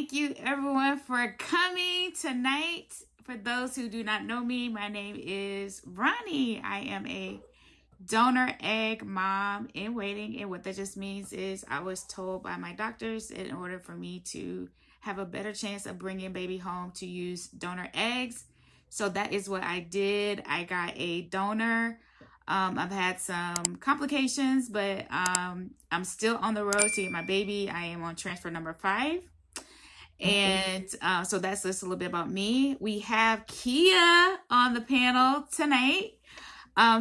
Thank you, everyone, for coming tonight. For those who do not know me, my name is Ronnie. I am a donor egg mom in waiting. And what that just means is I was told by my doctors in order for me to have a better chance of bringing baby home to use donor eggs. So that is what I did. I got a donor. I've had some complications, but I'm still on the road to get my baby. I am on transfer number 5. And so that's just a little bit about me. We have Kia on the panel tonight.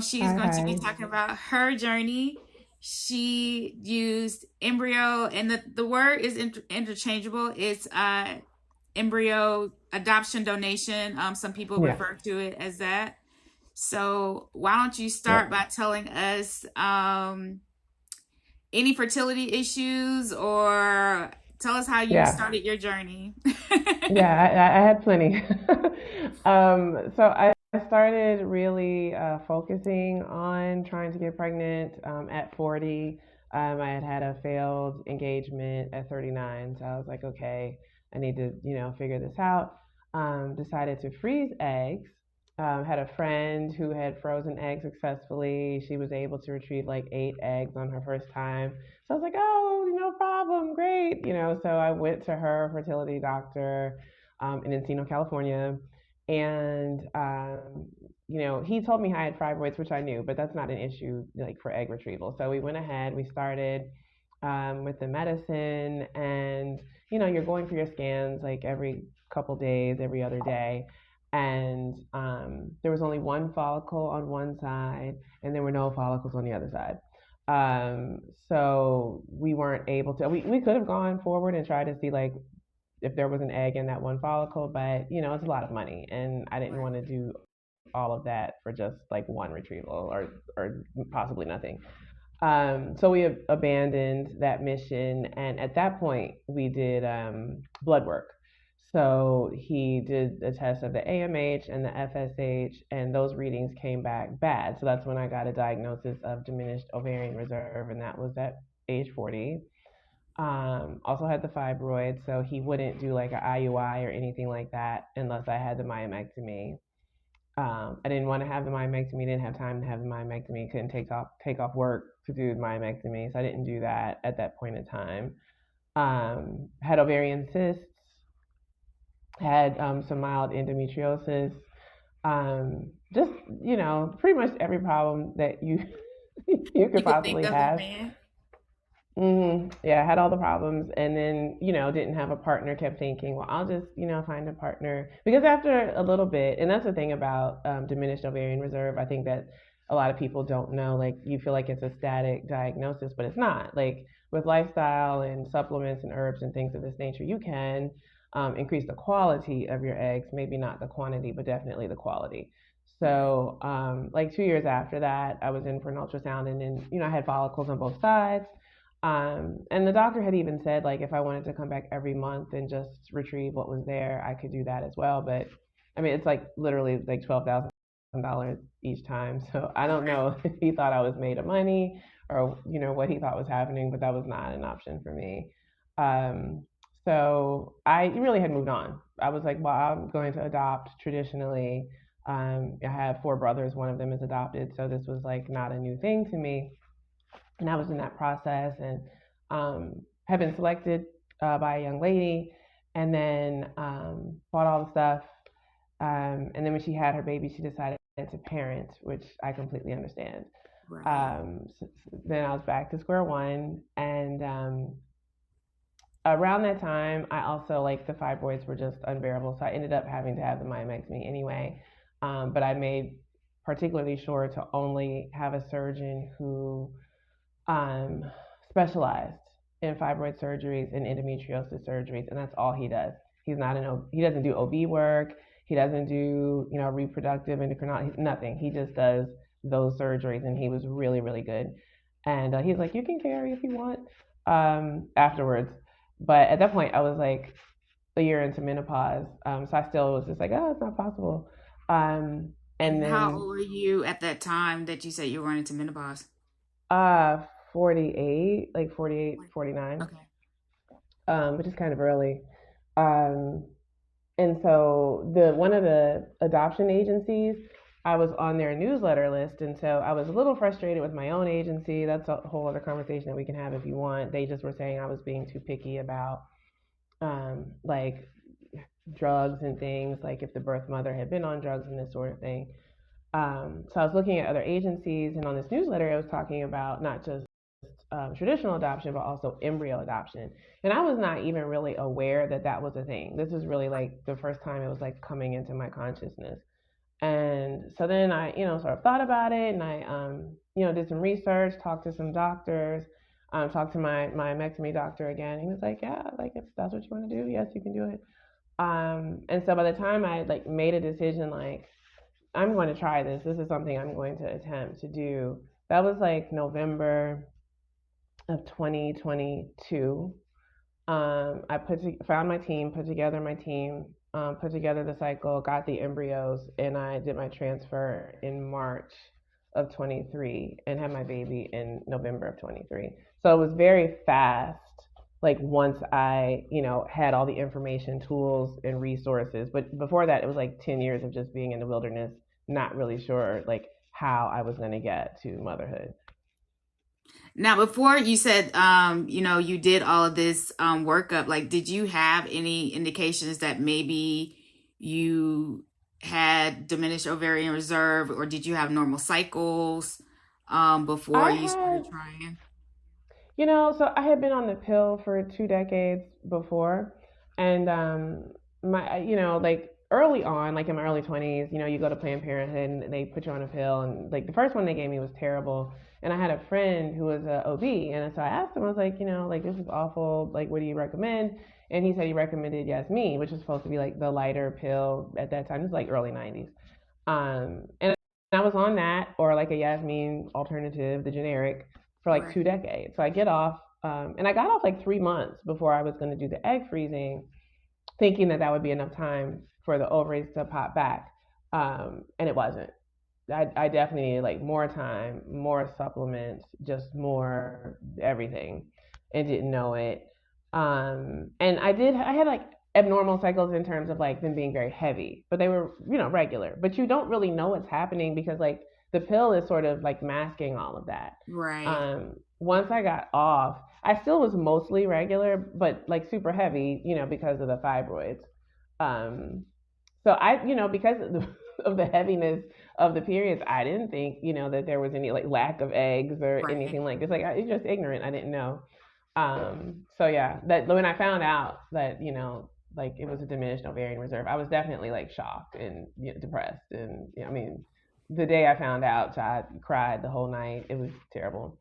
She is Hi, going to be hi. talking about her journey. She used embryo, and the word is interchangeable. It's embryo adoption donation. Some people Yeah, refer to it as that. So why don't you start yep. by telling us any fertility issues or tell us how you Yeah, started your journey. yeah, I had plenty. So I started really focusing on trying to get pregnant at 40. I had had a failed engagement at 39, so I was like, okay, I need to, figure this out. Decided to freeze eggs. Had a friend who had frozen eggs successfully. She was able to retrieve like 8 eggs on her first time. So I was like, oh, no problem, great. So I went to her fertility doctor in Encino, California. And, he told me I had fibroids, which I knew, but that's not an issue like for egg retrieval. So we went ahead, we started with the medicine, and, you're going for your scans like every couple days, every other day. And there was only one follicle on one side, and there were no follicles on the other side. Um, so we weren't able to. We could have gone forward and tried to see like if there was an egg in that one follicle, but it's a lot of money, and I didn't Right. want to do all of that for just like one retrieval or possibly nothing. So we abandoned that mission, and at that point, we did blood work. So he did a test of the AMH and the FSH, and those readings came back bad. So that's when I got a diagnosis of diminished ovarian reserve, and that was at age 40. Also had the fibroid, so he wouldn't do like an IUI or anything like that unless I had the myomectomy. I didn't want to have the myomectomy, didn't have time to have the myomectomy, couldn't take off work to do the myomectomy, so I didn't do that at that point in time. Had ovarian cysts, had some mild endometriosis, just pretty much every problem that you you You could could think possibly of it, have. man. Yeah, I had all the problems, and then didn't have a partner. Kept thinking, well, I'll just find a partner because after a little bit, and that's the thing about diminished ovarian reserve. I think that a lot of people don't know. Like you feel like it's a static diagnosis, but it's not. Like with lifestyle and supplements and herbs and things of this nature, you can increase the quality of your eggs. Maybe not the quantity, but definitely the quality. Right. So, like 2 years after that, I was in for an ultrasound, and then I had follicles on both sides. And the doctor had even said like if I wanted to come back every month and just retrieve what was there, I could do that as well. But I mean, it's like literally like $12,000 each time. So I don't Right. know if he thought I was made of money or what he thought was happening, but that was not an option for me. Um, so I really had moved on. I was like, well, I'm going to adopt traditionally. I have 4 brothers. One of them is adopted, so this was like not a new thing to me, and I was in that process and had been selected by a young lady, and then bought all the stuff. And then when she had her baby, she decided to parent, which I completely understand. Right. Then I was back to square one, and around that time, I also like the fibroids were just unbearable, so I ended up having to have the myomectomy anyway. But I made particularly sure to only have a surgeon who um, specialized in fibroid surgeries and endometriosis surgeries, and that's all he does. He doesn't do OB work. He doesn't do reproductive endocrinology. Nothing. He just does those surgeries, and he was really really good. And he's like, you can carry if you want afterwards. But at that point, I was like a year into menopause, so I still was just like, oh, it's not possible. Um, and And how then old were you at that time that you said you were going into menopause? uh 48, like 48, Like, 49, okay. which is kind of early. Um, and so the one of the adoption agencies, I was on their newsletter list, and so I was a little frustrated with my own agency. That's a whole other conversation that we can have if you want. They just were saying I was being too picky about like drugs and things, like if the birth mother had been on drugs and this sort of thing. So I was looking at other agencies, and on this newsletter, I was talking about not just traditional adoption, but also embryo adoption. And I was not even really aware that that was a thing. This was really like the first time it was like coming into my consciousness. And so then I, sort of thought about it, and I, did some research, talked to some doctors, talked to my mectomy doctor again. He was like, yeah, like if that's what you want to do, yes, you can do it. And so by the time I like made a decision, like I'm going to try this. This is something I'm going to attempt to do. That was like November of 2022. I found my team, put together my team, put together the cycle, got the embryos, and I did my transfer in March of 23 and had my baby in November of 23. So it was very fast. Like once I, had all the information, tools, and resources. But before that, it was like 10 years of just being in the wilderness, not really sure like how I was going to get to motherhood. Now, before you said, you did all of this workup, like, did you have any indications that maybe you had diminished ovarian reserve, or did you have normal cycles before I you had started trying? So I had been on the pill for 2 decades before, and my, like early on, like in my early 20s, you go to Planned Parenthood and they put you on a pill, and like the first one they gave me was terrible. And I had a friend who was a OB, and so I asked him, I was like, like this is awful. Like, what do you recommend? And he said he recommended Yasmin, which was supposed to be like the lighter pill at that time. It was like early 90s. And I was on that or like a Yasmin alternative, the generic, for like Right. 2 decades. So I get off, and I got off like 3 months before I was going to do the egg freezing, thinking that that would be enough time for the ovaries to pop back. And it wasn't. I definitely needed like more time, more supplements, just more everything, and didn't know it. And I had like abnormal cycles in terms of like them being very heavy, but they were, regular. But you don't really know what's happening because like the pill is sort of like masking all of that. Right. Once I got off, I still was mostly regular, but like super heavy, because of the fibroids. Um, so I, because of the heaviness of the periods, I didn't think, that there was any like lack of eggs or Right. anything like this. Like it's just ignorant. I didn't know. So yeah, that when I found out that, like it was a diminished ovarian reserve, I was definitely like shocked and depressed. And I mean, the day I found out, I cried the whole night. It was terrible.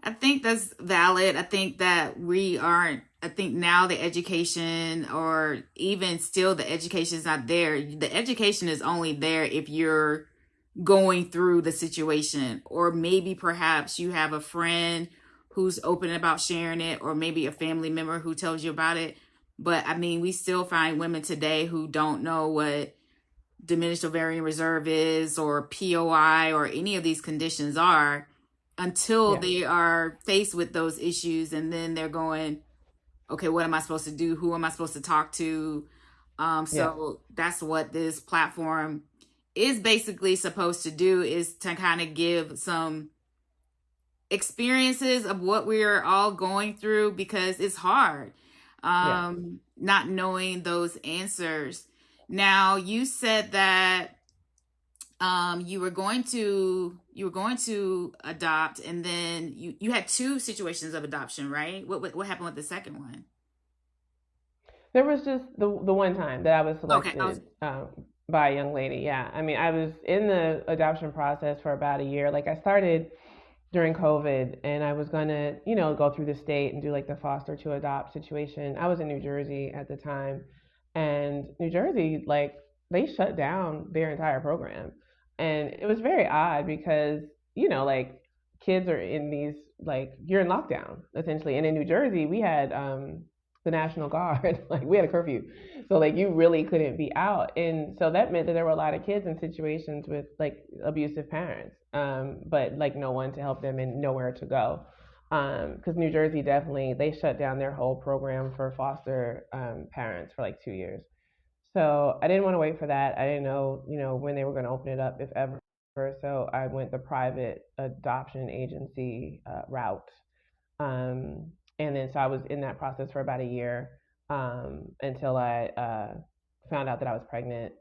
I think that's valid. I think that we aren't, I think now the education, or even still the education is not there. The education is only there if you're going through the situation, or maybe perhaps you have a friend who's open about sharing it, or maybe a family member who tells you about it. But I mean, we still find women today who don't know what diminished ovarian reserve is, or POI, or any of these conditions are, until Yeah, they are faced with those issues, and then they're going, okay, what am I supposed to do? Who am I supposed to talk to? yeah, So that's what this platform is basically supposed to do, is to kind of give some experiences of what we're all going through, because it's hard yeah. not knowing those answers. Now, you said that you were going to adopt, and then you had two situations of adoption, right? What happened with the second one? There was just the one time that I was Okay, I was selected by a young lady. Yeah, I mean, I was in the adoption process for about a year. Like I started during COVID, and I was gonna, go through the state and do like the foster to adopt situation. I was in New Jersey at the time, and New Jersey, like, they shut down their entire program, and it was very odd because like kids are in these like you're in lockdown essentially, and in New Jersey we had the National Guard, like we had a curfew, so like you really couldn't be out, and so that meant that there were a lot of kids in situations with like abusive parents, but like no one to help them and nowhere to go. Because New Jersey definitely they shut down their whole program for foster parents for like 2 years. So I didn't want to wait for that. I didn't know, when they were going to open it up, if ever. So I went the private adoption agency route. And then so I was in that process for about a year until I found out that I was pregnant,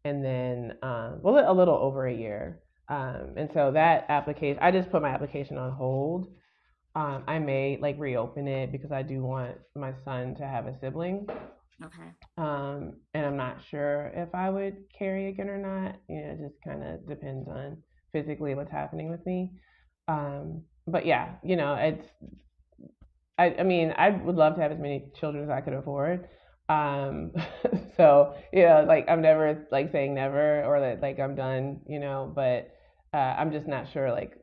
and then well, a little over a year. And so that application, I just put my application on hold. I may like reopen it because I do want my son to have a sibling. Okay. And I'm not sure if I would carry again or not. It just kind of depends on physically what's happening with me. But yeah, it's I mean, I would love to have as many children as I could afford. Um, so like I'm never like saying never or that like I'm done, but I'm just not sure like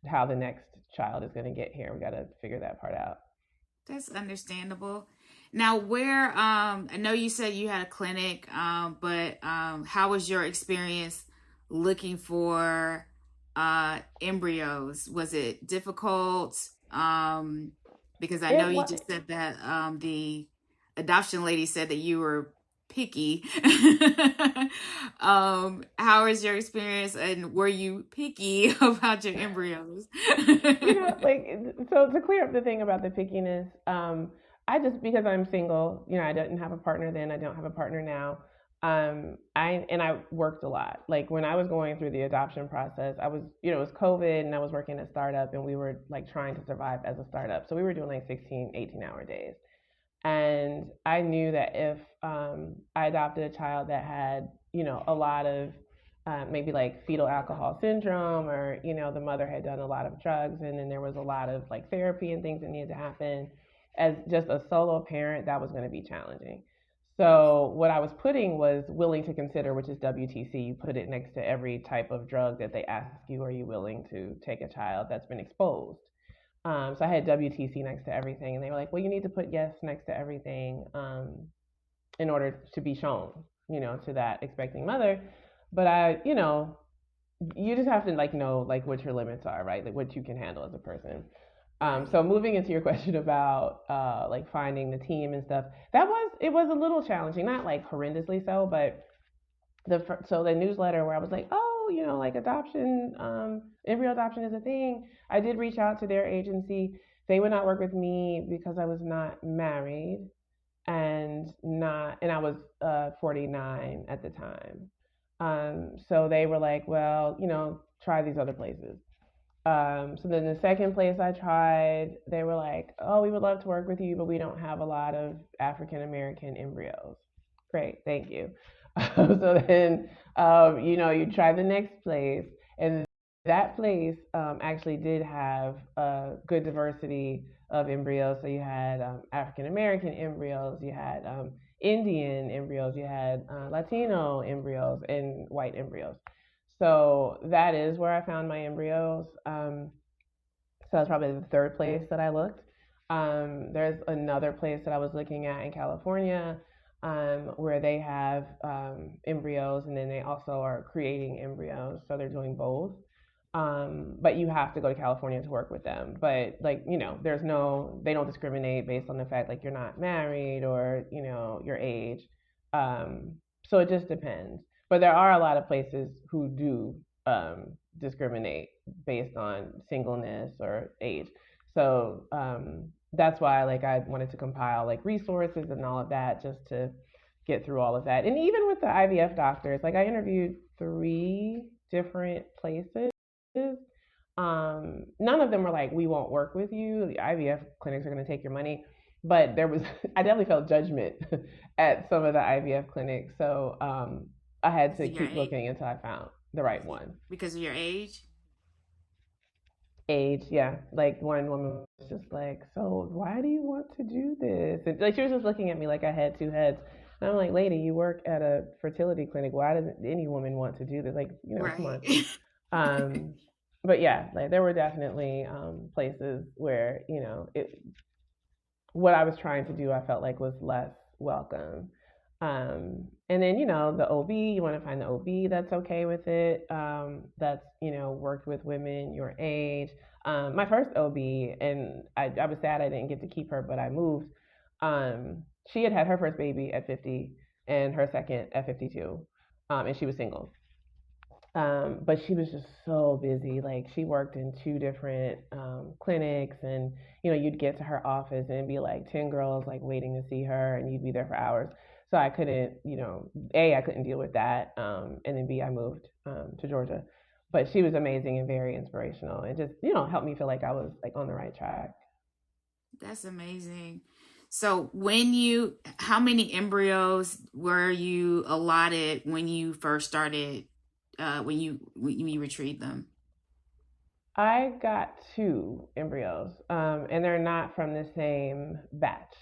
how the next child is going to get here. We got to figure that part out. That's understandable. Now, where I know you said you had a clinic, but how was your experience looking for embryos? Was it difficult? Because I know It you was. just said that the adoption lady said that you were picky. How was your experience, and were you picky about your embryos? Like, so to clear up the thing about the pickiness, I just, because I'm single, I didn't have a partner then, I don't have a partner now. I worked a lot. Like when I was going through the adoption process, I was, it was COVID and I was working at a startup and we were like trying to survive as a startup. So we were doing like 16, 18-hour days. And I knew that if I adopted a child that had, a lot of maybe like fetal alcohol syndrome, or, the mother had done a lot of drugs, and then there was a lot of like therapy and things that needed to happen. As just a solo parent, that was going to be challenging. So what I was putting was willing to consider, which is WTC. You put it next to every type of drug that they ask you, are you willing to take a child that's been exposed? So I had WTC next to everything, and they were like, "Well, you need to put yes next to everything in order to be shown, to that expecting mother." But you just have to like know like what your limits are, right? Like what you can handle as a person. Right. So moving into your question about like finding the team and stuff, it was a little challenging, not like horrendously so, but the newsletter where I was like, oh, like adoption, embryo adoption is a thing. I did reach out to their agency. They would not work with me because I was not married and I was 49 at the time. So they were like, well, try these other places. So then the second place I tried, they were like, oh, we would love to work with you, but we don't have a lot of African American embryos. Great, thank you. So then, you try the next place, and that place actually did have a good diversity of embryos. So you had African American embryos, you had Indian embryos, you had Latino embryos, and white embryos. So that is where I found my embryos. So that's probably the third place that I looked. There's another place that I was looking at in California where they have embryos, and then they also are creating embryos. So they're doing both. But you have to go to California to work with them. But like, they don't discriminate based on the fact like you're not married or, your age. So it just depends. But there are a lot of places who do discriminate based on singleness or age. So that's why like I wanted to compile like resources and all of that just to get through all of that. And even with the IVF doctors, like I interviewed 3 different places. None of them were like, we won't work with you. The IVF clinics are going to take your money. But there was, I definitely felt judgment at some of the IVF clinics. So I had Because to of your keep age. looking until I found the right one. Because of your age. Age, yeah. Like one woman was just like, so why do you want to do this? And like she was just looking at me like I had 2 heads. And I'm like, lady, you work at a fertility clinic. Why doesn't any woman want to do this? Like, come Right. on. Um, but yeah, like there were definitely places where what I was trying to do, I felt like was less welcome. And then, the OB, you want to find the OB that's okay with it, that's, worked with women your age. My first OB, and I was sad I didn't get to keep her, but I moved. She had had her first baby at 50 and her second at 52, and she was single. But she was just so busy. Like she worked in two different clinics, and you'd get to her office and it'd be like 10 girls like waiting to see her, and you'd be there for hours. So I couldn't, A, I couldn't deal with that, and then B, I moved to Georgia. But she was amazing and very inspirational, and just helped me feel like I was like on the right track. That's amazing. So how many embryos were you allotted when you first started, when you retrieved them? I got two embryos, and they're not from the same batch.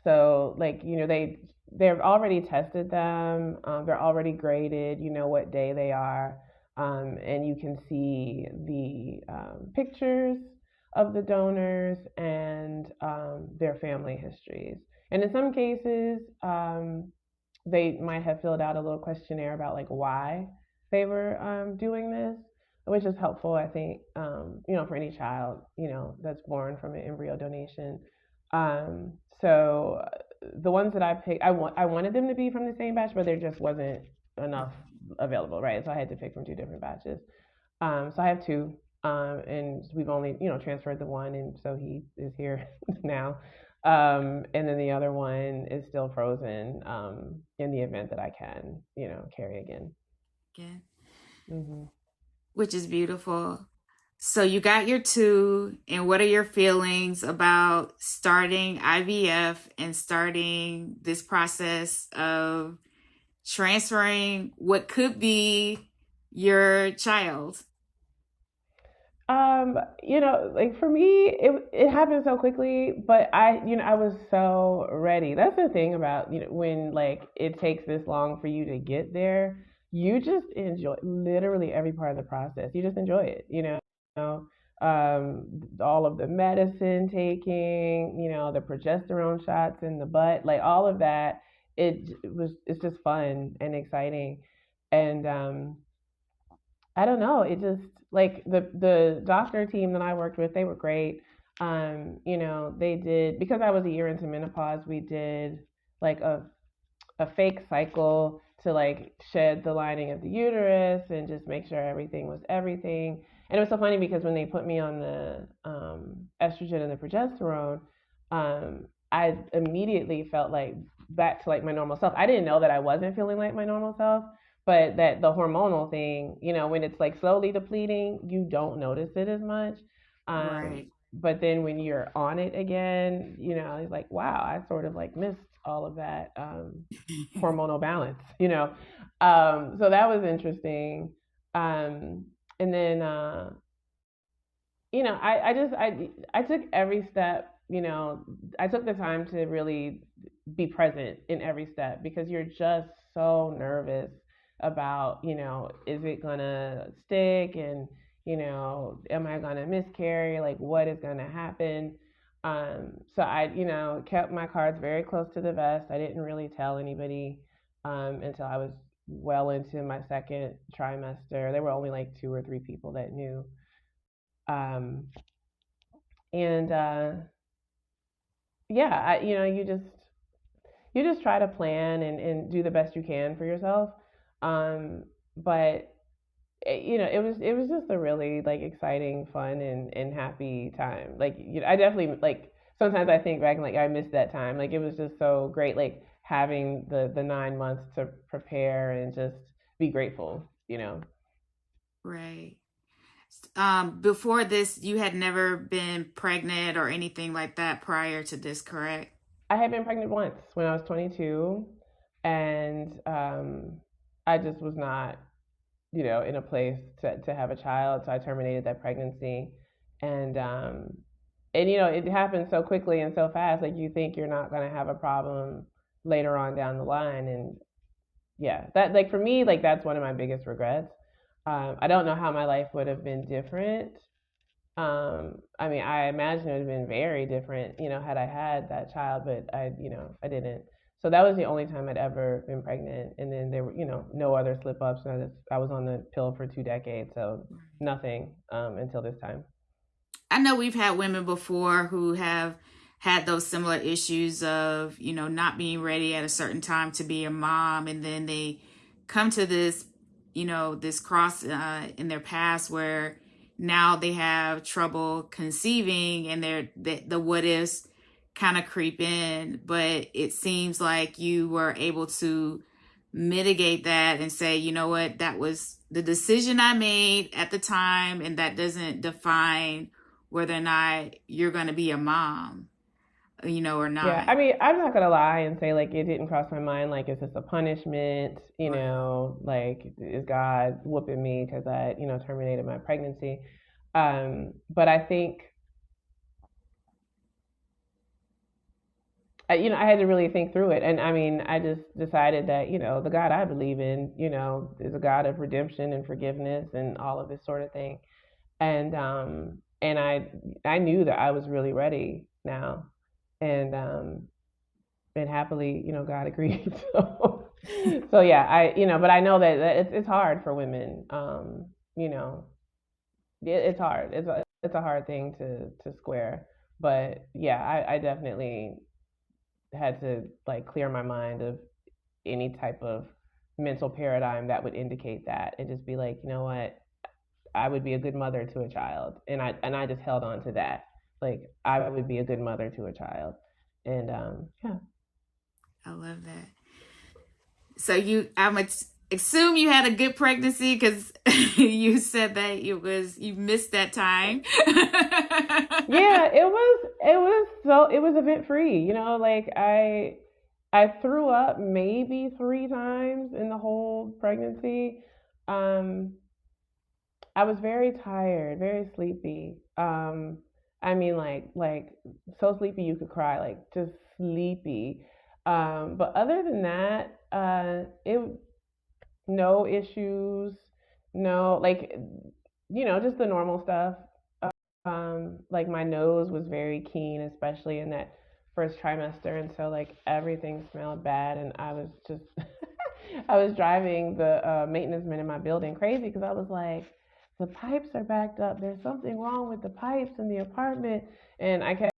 So, like, they've already tested them. They're already graded. You know what day they are, and you can see the pictures of the donors and their family histories. And in some cases, they might have filled out a little questionnaire about like why they were doing this, which is helpful, I think, for any child, that's born from an embryo donation. So the ones that I picked, I wanted them to be from the same batch, but there just wasn't enough available, right? So I had to pick from two different batches. So I have two, and we've only, transferred the one, and so he is here now. And then the other one is still frozen, in the event that I can, carry again. Yeah. Hmm. Which is beautiful. So you got your two, and what are your feelings about starting IVF and starting this process of transferring what could be your child? Like for me, it happened so quickly, but I was so ready. That's the thing about, when like it takes this long for you to get there, you just enjoy literally every part of the process. You just enjoy it, all of the medicine taking, the progesterone shots in the butt, like all of that. It's just fun and exciting. And I don't know. It just like the doctor team that I worked with, they were great. They did, because I was a year into menopause, we did like a fake cycle to like shed the lining of the uterus and just make sure everything was everything. And it was so funny because when they put me on the estrogen and the progesterone, I immediately felt like back to like my normal self. I didn't know that I wasn't feeling like my normal self, but that the hormonal thing, when it's like slowly depleting, you don't notice it as much. Right. But then when you're on it again, it's like, wow, I sort of like missed all of that hormonal balance, So that was interesting. Um, and then, I took every step, I took the time to really be present in every step because you're just so nervous about, is it gonna stick, and, am I gonna miscarry? Like, what is gonna happen? So I, kept my cards very close to the vest. I didn't really tell anybody until I was well into my second trimester. There were only like two or three people that knew. Um, and Yeah, you just try to plan and do the best you can for yourself. But it was just a really like exciting, fun, and happy time. Like, I definitely like sometimes I think back and like I missed that time. Like it was just so great, like having the 9 months to prepare and just be grateful. Right. Before this, you had never been pregnant or anything like that prior to this, correct? I had been pregnant once when I was 22, and I just was not, in a place to have a child. So I terminated that pregnancy. And, it happened so quickly and so fast. Like you think you're not going to have a problem later on down the line. And yeah, that like for me, like that's one of my biggest regrets. I don't know how my life would have been different. I mean, I imagine it would have been very different, had I had that child, but I didn't. So that was the only time I'd ever been pregnant. And then there were, no other slip ups. I was on the pill for 2 decades, so nothing until this time. I know we've had women before who have had those similar issues of, not being ready at a certain time to be a mom. And then they come to this, this cross in their past where now they have trouble conceiving and the what ifs kind of creep in. But it seems like you were able to mitigate that and say, you know what, that was the decision I made at the time, and that doesn't define whether or not you're going to be a mom, or Yeah, not. I mean, I'm not gonna lie and say like it didn't cross my mind. Like, is this a punishment? Right. Like is God whooping me because I, terminated my pregnancy? But I think I had to really think through it. And I mean, I just decided that, the God I believe in, is a God of redemption and forgiveness and all of this sort of thing. And I knew that I was really ready now. And happily, God agreed. So yeah, but I know that it's hard for women. You know, it's hard. It's a hard thing to square. But yeah, I definitely had to like clear my mind of any type of mental paradigm that would indicate that, and just be like, you know what, I would be a good mother to a child, and I just held on to that. Like, I would be a good mother to a child, and yeah. I love that. So I'm assume you had a good pregnancy because you said that you missed that time. Yeah, it was event free. Like I threw up maybe 3 times in the whole pregnancy. Um, I was very tired, very sleepy. I mean, like so sleepy you could cry, like just sleepy. But other than that, it no issues, no like just the normal stuff. Like my nose was very keen, especially in that first trimester, and so like everything smelled bad, and I was just I was driving the maintenance man in my building crazy because I was like, the pipes are backed up. There's something wrong with the pipes in the apartment, and I kept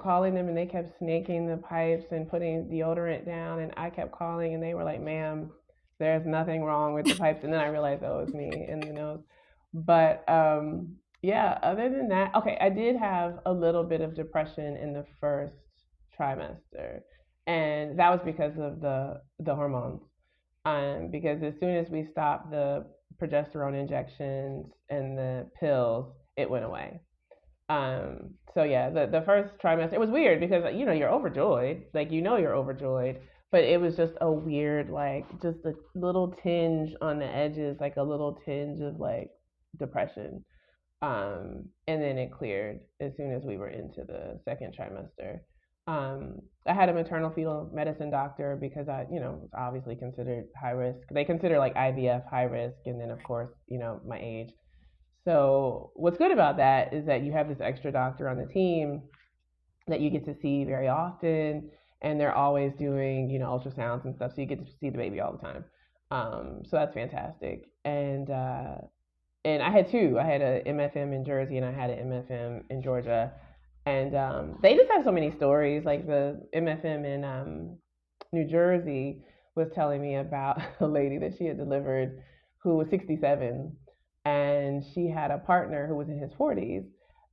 calling them, and they kept snaking the pipes and putting deodorant down, and I kept calling, and they were like, "Ma'am, there's nothing wrong with the pipes." And then I realized, oh, it's me in the nose. But yeah, other than that, okay, I did have a little bit of depression in the first trimester, and that was because of the hormones. Because as soon as we stopped the progesterone injections and the pills, it went away. So yeah, the first trimester, it was weird because you're overjoyed, like you're overjoyed, but it was just a weird, like just a little tinge on the edges, like a little tinge of like depression. And then it cleared as soon as we were into the second trimester. I had a maternal fetal medicine doctor because I, was obviously considered high risk. They consider like IVF high risk, and then of course, my age. So what's good about that is that you have this extra doctor on the team that you get to see very often, and they're always doing, ultrasounds and stuff, so you get to see the baby all the time. So that's fantastic. And I had two. I had a MFM in Jersey and I had an MFM in Georgia, and they just have so many stories. Like the MFM in New Jersey was telling me about a lady that she had delivered who was 67, and she had a partner who was in his 40s,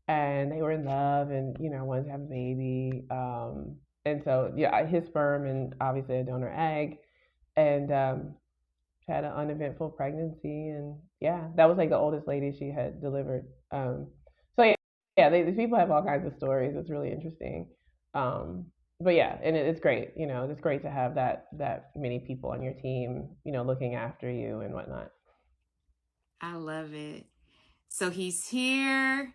and they were in love and wanted to have a baby. And so yeah, his sperm and obviously a donor egg, and had an uneventful pregnancy, and yeah, that was like the oldest lady she had delivered. So yeah, these people have all kinds of stories. It's really interesting. Um, but yeah, and it's great. It's great to have that many people on your team, looking after you and whatnot. I love it. So he's here,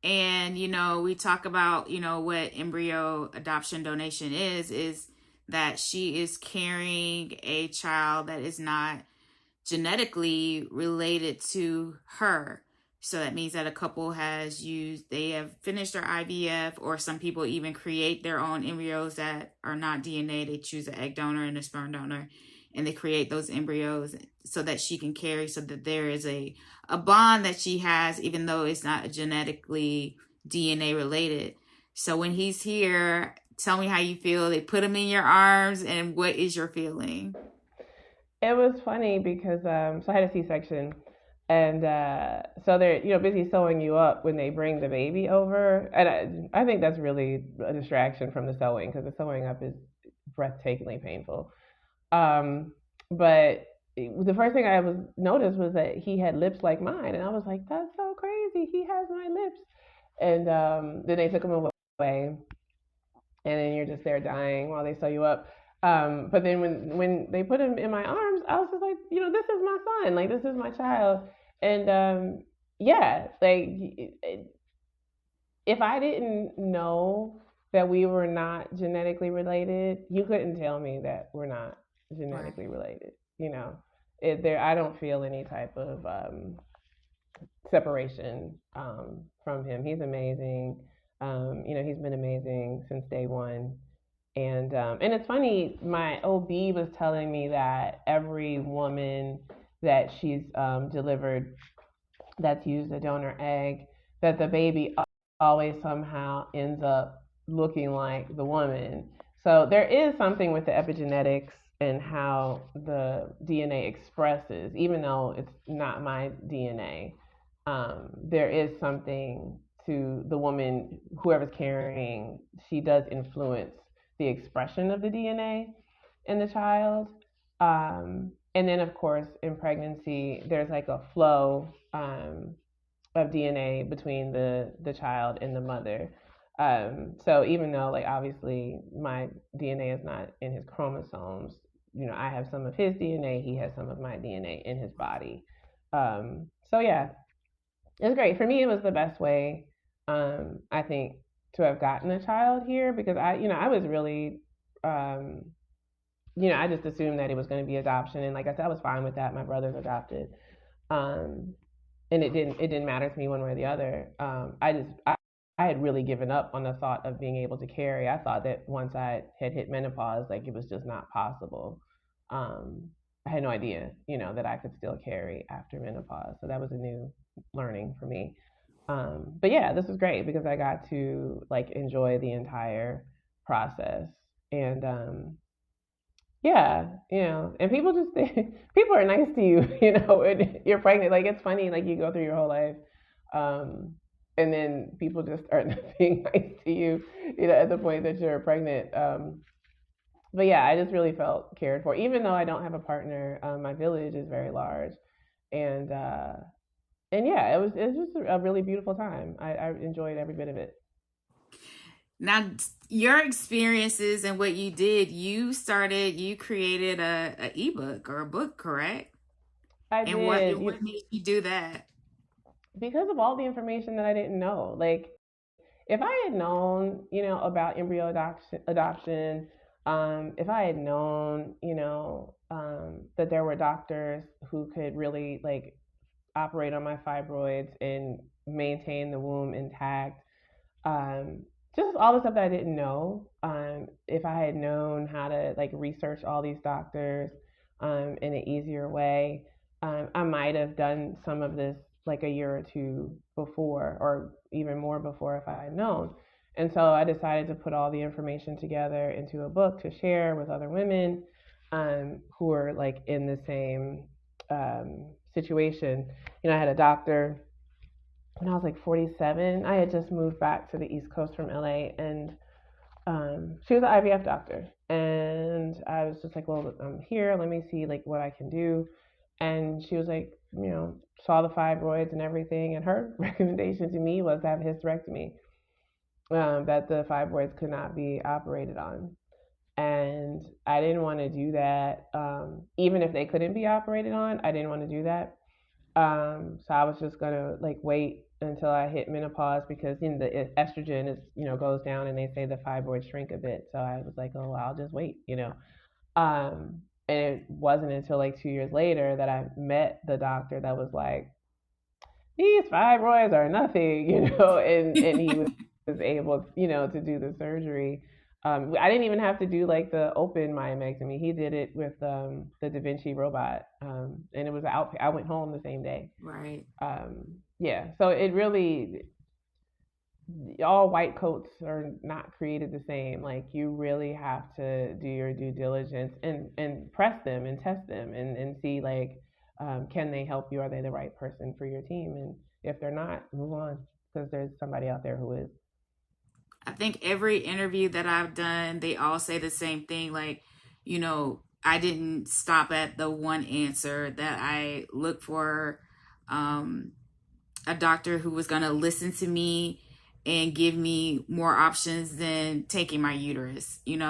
and we talk about what embryo adoption donation is that she is carrying a child that is not genetically related to her. So that means that a couple they have finished their IVF, or some people even create their own embryos that are not DNA. They choose an egg donor and a sperm donor, and they create those embryos so that she can carry, so that there is a bond that she has, even though it's not genetically DNA related. So when he's here, tell me how you feel. They put him in your arms, and what is your feeling? It was funny because so I had a C-section, and so they're busy sewing you up when they bring the baby over, and I think that's really a distraction from the sewing because the sewing up is breathtakingly painful. Um, but the first thing I was noticed was that he had lips like mine, and I was like, "That's so crazy! He has my lips." And then they took him away, and then you're just there dying while they sew you up. But then when they put him in my arms, I was just like, this is my son, like this is my child, and yeah, like if I didn't know that we were not genetically related, you couldn't tell me that we're not Right. genetically related. There I don't feel any type of separation from him. He's amazing. He's been amazing since day one. And it's funny, my OB was telling me that every woman that she's delivered that's used a donor egg, that the baby always somehow ends up looking like the woman. So there is something with the epigenetics and how the DNA expresses, even though it's not my DNA. There is something to the woman, whoever's carrying, she does influence the expression of the DNA in the child. And then, of course, in pregnancy, there's like a flow of DNA between the child and the mother. So even though, like, obviously my DNA is not in his chromosomes, I have some of his DNA, he has some of my DNA in his body. So yeah, it's great. For me, it was the best way, I think, to have gotten a child here because I was really, um, I just assumed that it was going to be adoption, and like I said, I was fine with that. My brother's adopted, um, and it didn't matter to me one way or the other. I had really given up on the thought of being able to carry. I thought that once I had hit menopause, like it was just not possible. Um, I had no idea, that I could still carry after menopause. So that was a new learning for me. But yeah, this was great because I got to like enjoy the entire process. And yeah, and people just people are nice to you, when you're pregnant. Like it's funny, like you go through your whole life, um, and then people just start being nice to you, at the point that you're pregnant. But yeah, I just really felt cared for, even though I don't have a partner. My village is very large, and yeah, it was just a really beautiful time. I enjoyed every bit of it. Now, your experiences and what you did, you created a ebook or a book, correct? I And what did, what made you do that? because of all the information that I didn't know. Like if I had known, about embryo adoption, if I had known, that there were doctors who could really like operate on my fibroids and maintain the womb intact, um, just all the stuff that I didn't know. If I had known how to like research all these doctors in an easier way, I might have done some of this like a year or two before, or even more before if I had known. And so I decided to put all the information together into a book to share with other women who are like in the same situation. I had a doctor when I was like 47. I had just moved back to the East Coast from LA, and she was an IVF doctor. And I was just like, well, I'm here. Let me see like what I can do. And she was like, saw the fibroids and everything. And her recommendation to me was to have a hysterectomy, that the fibroids could not be operated on. And I didn't want to do that. Even if they couldn't be operated on, I didn't want to do that. So I was just gonna like wait until I hit menopause because the estrogen is goes down and they say the fibroids shrink a bit. So I was like, oh, I'll just wait. And it wasn't until like 2 years later that I met the doctor that was like, these fibroids are nothing, and he was able, to do the surgery. I didn't even have to do like the open myomectomy. He did it with the Da Vinci robot, and it was out. I went home the same day. Right. Yeah, so it really, all white coats are not created the same. Like you really have to do your due diligence and press them and test them and see like, can they help you? Are they the right person for your team? And if they're not, move on, because there's somebody out there who is. I think every interview that I've done, they all say the same thing. Like, I didn't stop at the one answer, that I looked for um, a doctor who was going to listen to me and give me more options than taking my uterus. Mhm.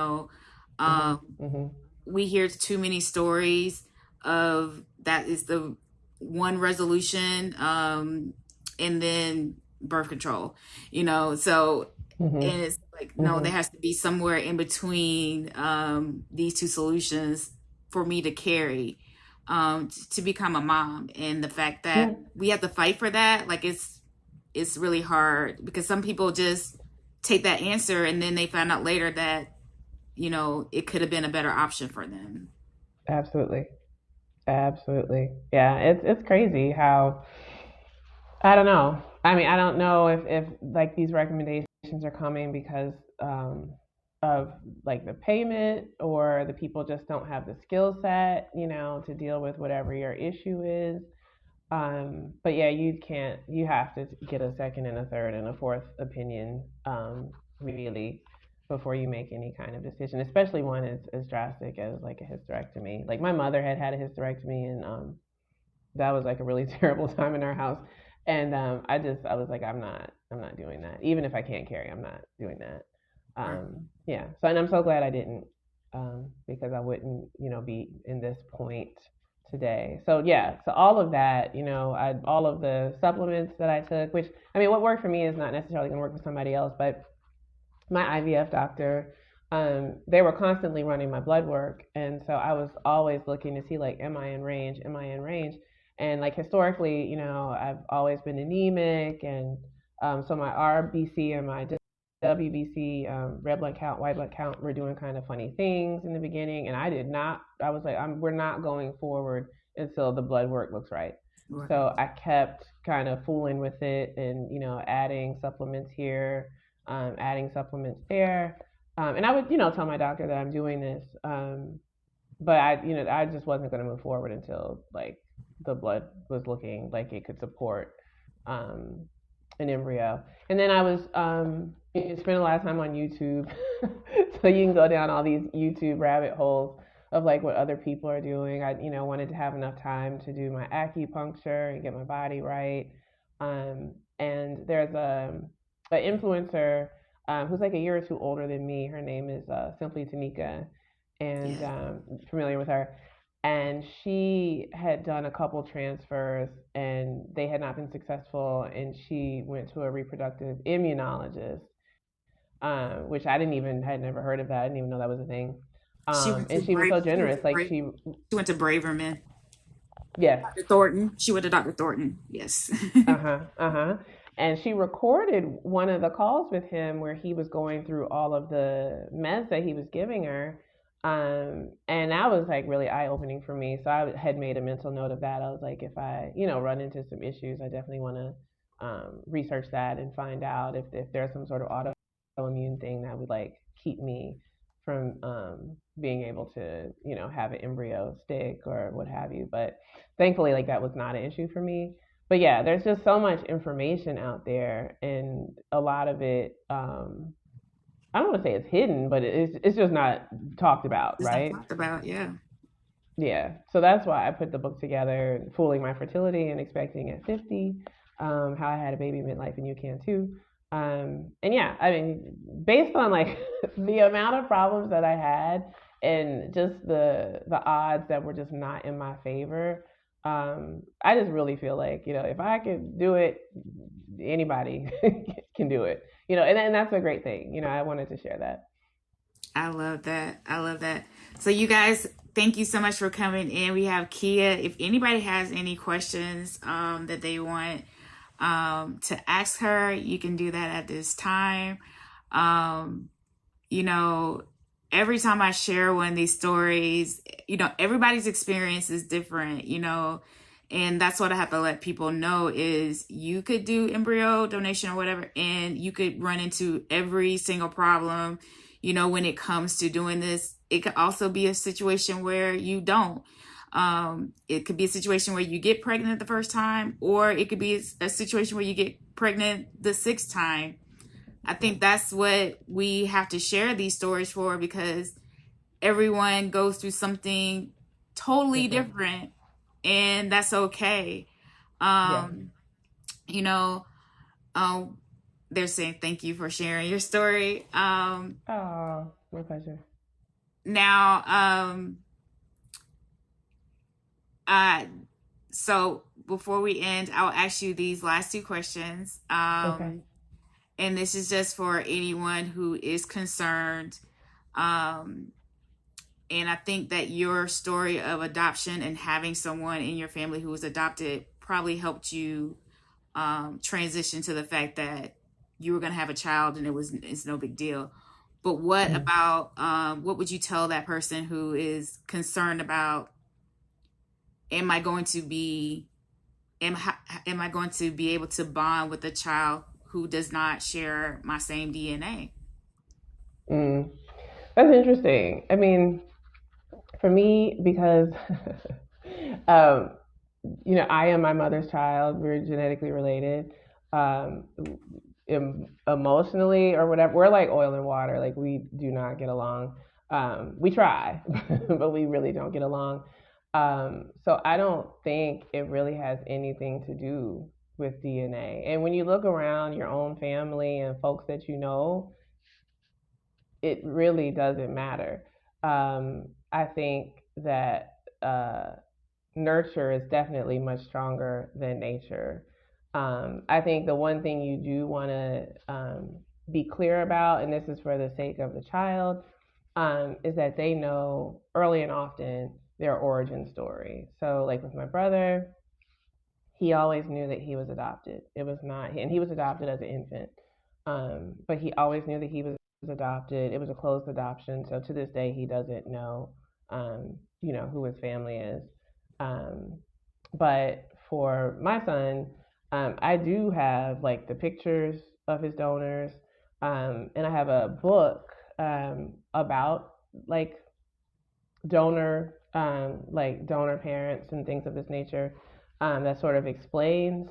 Um, Mhm. we hear too many stories of that is the one resolution, and then birth control, so, Mhm. and it's like, no, there Mhm. has to be somewhere in between, these two solutions for me to carry, to become a mom. And the fact Yeah. that we have to fight for that, like, it's really hard, because some people just take that answer and then they find out later that it could have been a better option for them. Absolutely. Absolutely. Yeah. It's crazy how, I don't know. I mean, I don't know if like these recommendations are coming because of like the payment, or the people just don't have the skill set, to deal with whatever your issue is. But yeah, you have to get a second and a third and a fourth opinion, really, before you make any kind of decision, especially one as drastic as like a hysterectomy. Like my mother had a hysterectomy, and that was like a really terrible time in our house. And I was like, I'm not doing that. Even if I can't carry, I'm not doing that. Right. Yeah. So, and I'm so glad I didn't, because I wouldn't, be in this point today. So yeah. So all of that, all of the supplements that I took, which, I mean, what worked for me is not necessarily going to work for somebody else, but my IVF doctor, they were constantly running my blood work, and so I was always looking to see like, am I in range? Am I in range? And like historically, I've always been anemic, and so my RBC and my WBC, red blood count, white blood count, were doing kind of funny things in the beginning, and I did not. I was like, we're not going forward until the blood work looks right. Right. So I kept kind of fooling with it, and adding supplements here, adding supplements there. And I would, tell my doctor that I'm doing this. But I just wasn't going to move forward until like the blood was looking like it could support um, an embryo. And then I was spent a lot of time on YouTube, so you can go down all these YouTube rabbit holes of like what other people are doing. I wanted to have enough time to do my acupuncture and get my body right. And there's a influencer, who's like a year or two older than me. Her name is Simply Tanika, and Yeah. familiar with her. And she had done a couple transfers, and they had not been successful. And she went to a reproductive immunologist, which I didn't even had never heard of that. I didn't even know that was a thing. She went to And she was so She went generous. to Like she, she went to Braverman. yes, Dr. Thornton. She went to Dr. Thornton. Yes. uh-huh, uh-huh. And she recorded one of the calls with him where he was going through all of the meds that he was giving her. And that was like really eye opening for me. So I had made a mental note of that. I was like, if I, run into some issues, I definitely want to research that and find out if there's some sort of autoimmune thing that would like keep me from being able to, have an embryo stick or what have you. But thankfully, like that was not an issue for me. But yeah, there's just so much information out there, and a lot of it, I don't want to say it's hidden, but it's just not talked about, Just not right? talked about. Yeah. Yeah, so that's why I put the book together, Fooling My Fertility and Expecting at 50, how I had a baby midlife and you can too. And yeah, I mean, based on like the amount of problems that I had, and just the odds that were just not in my favor, I just really feel like, if I could do it, anybody can do it. And that's a great thing. I wanted to share that. I love that. I love that. So, you guys, thank you so much for coming in. We have Kia. If anybody has any questions, that they want, to ask her, you can do that at this time. Um, you know, every time I share one of these stories, everybody's experience is different, and that's what I have to let people know is you could do embryo donation or whatever, and you could run into every single problem, when it comes to doing this. It could also be a situation where you don't. It could be a situation where you get pregnant the first time, or it could be a situation where you get pregnant the sixth time. I think that's what we have to share these stories for, because everyone goes through something totally Different. different, and that's okay. Yeah. Um, you know, um, they're saying thank you for sharing your story. Oh, my pleasure. Now, uh, so before we end, I'll ask you these last two questions. Okay. And this is just for anyone who is concerned. Um, And I think that your story of adoption and having someone in your family who was adopted probably helped you transition to the fact that you were going to have a child and it's no big deal. But what Mm. about what would you tell that person who is concerned about, am I going to be am I going to be able to bond with a child who does not share my same DNA? Mm. That's interesting. I mean, for me, because um, I am my mother's child. We're genetically related. Um, Emotionally or whatever, we're like oil and water. Like we do not get along. We try, but we really don't get along. So I don't think it really has anything to do with DNA. And when you look around your own family and folks that you know, it really doesn't matter. I think that nurture is definitely much stronger than nature. I think the one thing you do want to be clear about, and this is for the sake of the child, is that they know early and often their origin story. So, like with my brother, he always knew that he was adopted. It was not, and he was adopted as an infant, but he always knew that he was adopted. It was a closed adoption, so to this day, he doesn't know, who his family is. Um, but for my son, I do have like the pictures of his donors, and I have a book about like donor parents and things of this nature, that sort of explains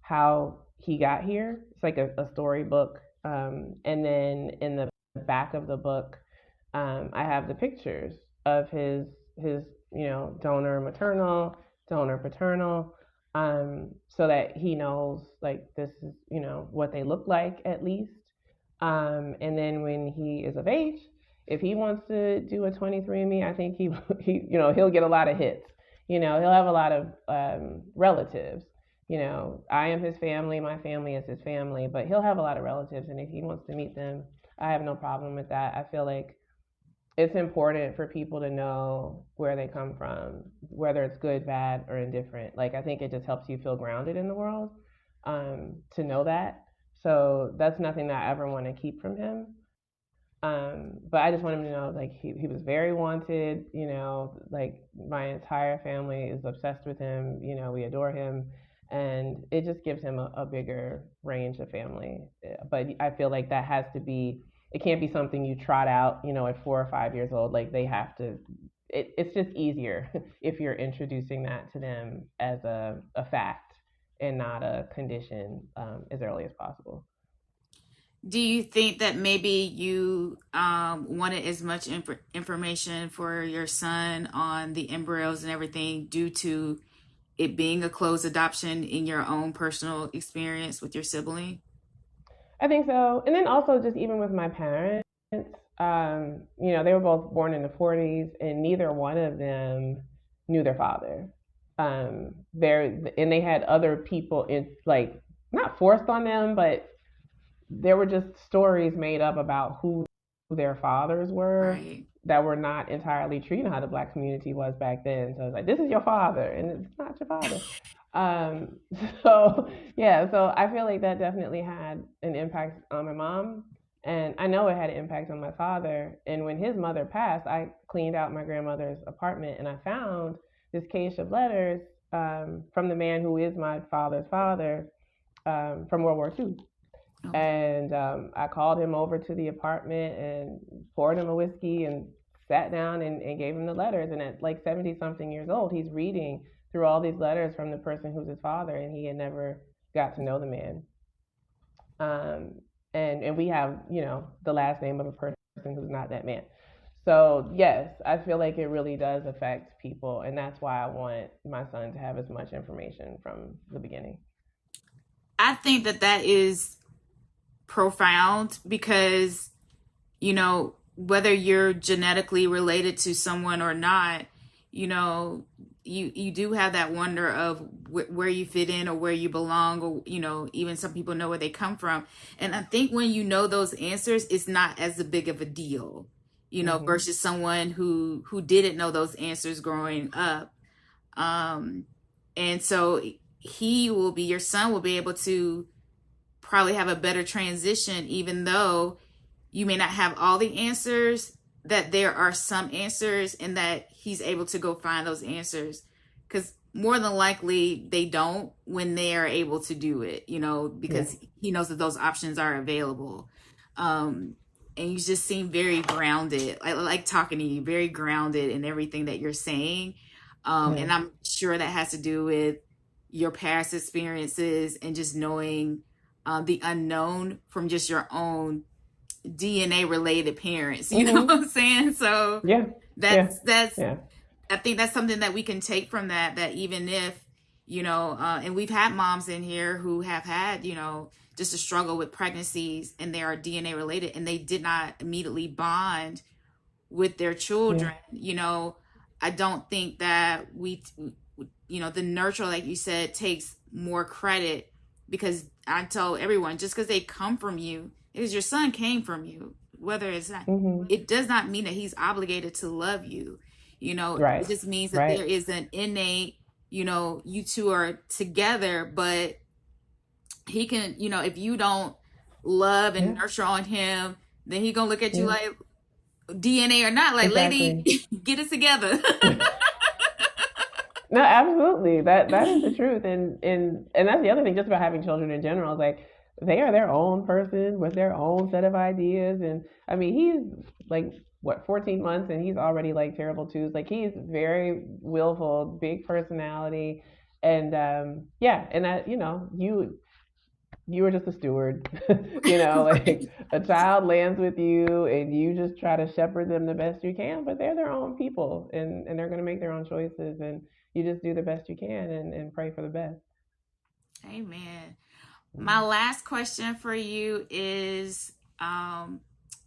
how he got here. It's like a storybook, and then in the back of the book, I have the pictures of his donor maternal, donor paternal, so that he knows like this is what they look like at least. And then when he is of age, if he wants to do a 23andMe, I think he'll get a lot of hits. He'll have a lot of relatives. I am his family, my family is his family, but he'll have a lot of relatives, and if he wants to meet them, I have no problem with that. I feel like it's important for people to know where they come from, whether it's good, bad, or indifferent. Like I think it just helps you feel grounded in the world, to know that. So that's nothing that I ever want to keep from him. But I just want him to know, like he was very wanted. Like my entire family is obsessed with him. We adore him, and it just gives him a bigger range of family. But I feel like that has to be. It can't be something you trot out, at 4 or 5 years old. Like they have to. It's just easier if you're introducing that to them as a fact and not a condition, as early as possible. Do you think that maybe you wanted as much information for your son on the embryos and everything due to it being a closed adoption in your own personal experience with your sibling? I think so. And then also just even with my parents, they were both born in the 40s, and neither one of them knew their father. They had other people in like not forced on them, but there were just stories made up about who their fathers were Right. that were not entirely true. You know how the black community was back then. So it's like, this is your father, and it's not your father. Um, so yeah, so I feel like that definitely had an impact on my mom. And I know it had an impact on my father. And when his mother passed, I cleaned out my grandmother's apartment and I found this cache of letters from the man who is my father's father from World War II. Okay. And I called him over to the apartment and poured him a whiskey and sat down and gave him the letters. And at like 70 something years old, he's reading through all these letters from the person who's his father, and he had never got to know the man. Um, and we have, the last name of a person who's not that man. So yes, I feel like it really does affect people, and that's why I want my son to have as much information from the beginning. I think that that is profound because, whether you're genetically related to someone or not, you know, you do have that wonder of where you fit in or where you belong, or even some people know where they come from. And I think when you know those answers, it's not as a big of a deal, Hmm. versus someone who didn't know those answers growing up. um and so your son will be able to probably have a better transition, even though you may not have all the answers, that there are some answers and that he's able to go find those answers. Because more than likely they don't when they are able to do it, Yeah. because he knows that those options are available. And you just seem very grounded. I like talking to you, very grounded in everything that you're saying. Yeah. And I'm sure that has to do with your past experiences and just knowing the unknown from just your own DNA related parents. You know Hmm. what I'm saying? So Yeah. Yeah. that's Yeah. I think that's something that we can take from that even if, and we've had moms in here who have had, just a struggle with pregnancies and they are DNA related and they did not immediately bond with their Yeah. children. I don't think that the nurture, like you said, takes more credit, because I tell everyone, just because they come from you, because your son came from you, whether it's not, Hmm. it does not mean that he's obligated to love you. It Right. just means that Right. there is an innate, you two are together, but he can, if you don't love and Yeah. nurture on him, then he gonna look at you Yeah. like, DNA or not, like, lady, Exactly. get it together. No, absolutely. That is the truth, and that's the other thing, just about having children in general. Is like they are their own person with their own set of ideas, and I mean, he's like what 14 months, and he's already like terrible twos. Like he's very willful, big personality, and yeah, and that you were just a steward. Right. Like a child lands with you and you just try to shepherd them the best you can, but they're their own people, and they're going to make their own choices, and you just do the best you can and pray for the best. Amen. My Mm. last question for you is,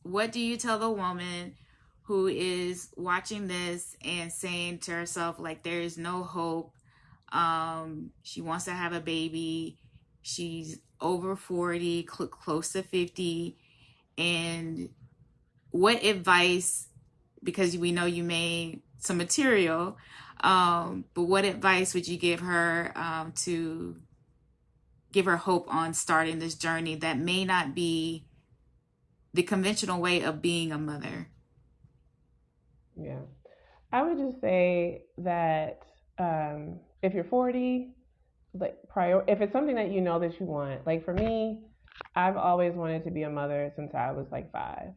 what do you tell the woman who is watching this and saying to herself, like, there is no hope? She wants to have a baby. She's over 40, close to 50. And what advice, because we know you made some material, but what advice would you give her, to give her hope on starting this journey that may not be the conventional way of being a mother? Yeah. I would just say that if you're 40, like if it's something that you know that you want. Like for me, I've always wanted to be a mother since I was like 5.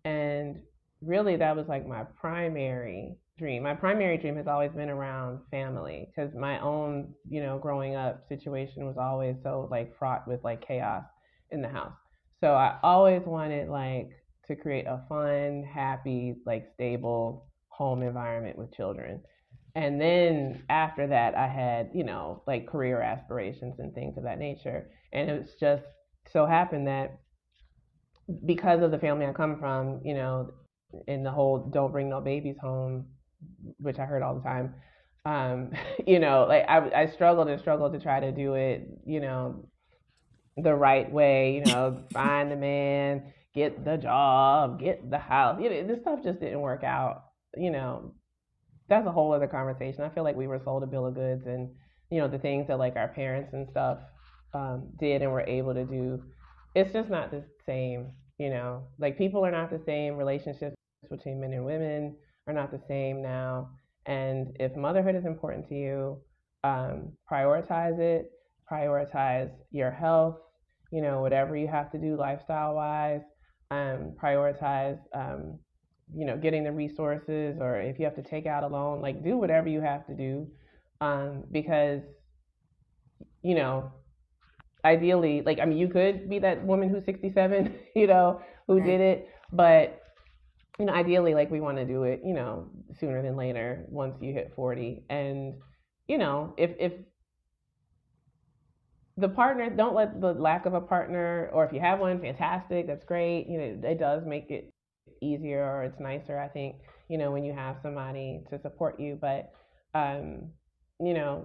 And really that was like my primary dream. My primary dream has always been around family, because my own, growing up situation was always so like fraught with like chaos in the house. So I always wanted like to create a fun, happy, like stable home environment with children. And then after that, I had, like career aspirations and things of that nature. And it's just so happened that because of the family I come from, in the whole don't bring no babies home, which I heard all the time, like I struggled and struggled to try to do it, the right way, find the man, get the job, get the house. This stuff just didn't work out, you know, that's a whole other conversation. I feel like we were sold a bill of goods, and the things that like our parents and stuff did and were able to do, it's just not the same. Like people are not the same. Relationships between men and women are not the same now. And if motherhood is important to you, prioritize it, prioritize your health, whatever you have to do lifestyle wise, prioritize, getting the resources, or if you have to take out a loan, like do whatever you have to do, because, you know, ideally, like, I mean, you could be that woman who's 67, who Right. did it, but ideally, like, we want to do it, sooner than later once you hit 40. And, if the partner, don't let the lack of a partner, or if you have one, fantastic, that's great. It does make it easier, or it's nicer, I think, when you have somebody to support you. But,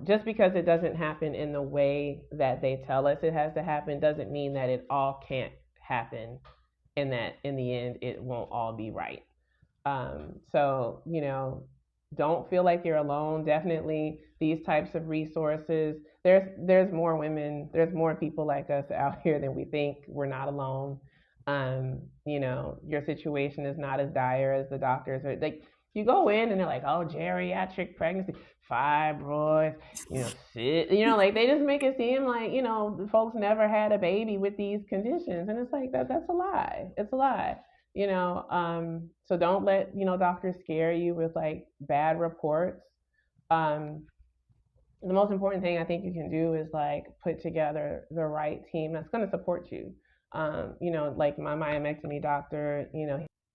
just because it doesn't happen in the way that they tell us it has to happen doesn't mean that it all can't happen, and that in the end it won't all be right. So, don't feel like you're alone. Definitely these types of resources. There's more women, there's more people like us out here than we think. We're not alone. Your situation is not as dire as the doctors are. Like, you go in and they're like, oh, geriatric pregnancy, fibroids, like they just make it seem like, the folks never had a baby with these conditions. And it's like that's a lie. It's a lie. So don't let, doctors scare you with like bad reports. um the most important thing I think you can do is like put together the right team that's going to support you. Like my myomectomy doctor,